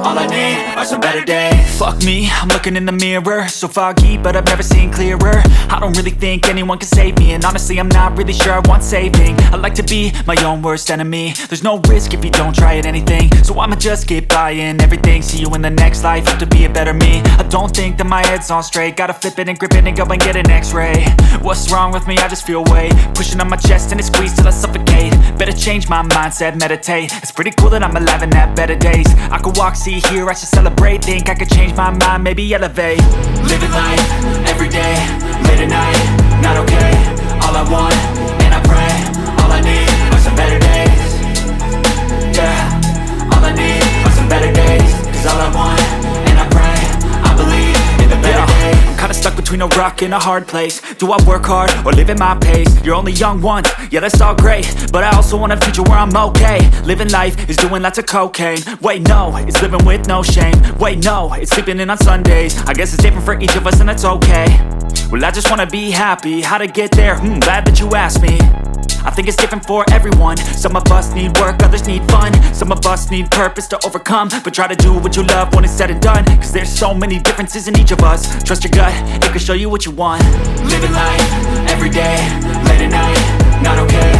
all I need are some better days. Fuck me, I'm looking in the mirror, so foggy, but I've never seen clearer. I don't really think anyone can save me, and honestly I'm not really sure I want saving. I like to be my own worst enemy. There's no risk if you don't try at anything, so I'ma just keep buying everything. See you in the next life, have to be a better me. I don't think that my head's on straight, gotta flip it and grip it and go and get an x-ray. What's wrong with me? I just feel weight pushing on my chest and it squeezes till I suffocate. Better change my mindset, meditate. It's pretty cool that I'm alive and have better days. I could walk, see, hear, I should celebrate. Think I could change my mind, maybe elevate. Living life, every day, late at night, not okay. All I want, and I pray, all I need are some better days. Yeah, all I need are some better days. Cause all I want, and I pray, I believe in the better days. I'm kinda stuck between a rock and a hard place. Do I work hard or live at my pace? You're only young once, yeah that's all great, but I also want a future where I'm okay. Living life is doing lots of cocaine. Wait no, it's living with no shame. Wait no, it's sleeping in on Sundays. I guess it's different for each of us and that's okay. Well I just wanna be happy, how to get there? Glad that you asked me. I think it's different for everyone. Some of us need work, others need fun. Some of us need purpose to overcome. But try to do what you love when it's said and done, cause there's so many differences in each of us. Trust your gut, it can show you what you want. Living life, every day, late at night, not okay.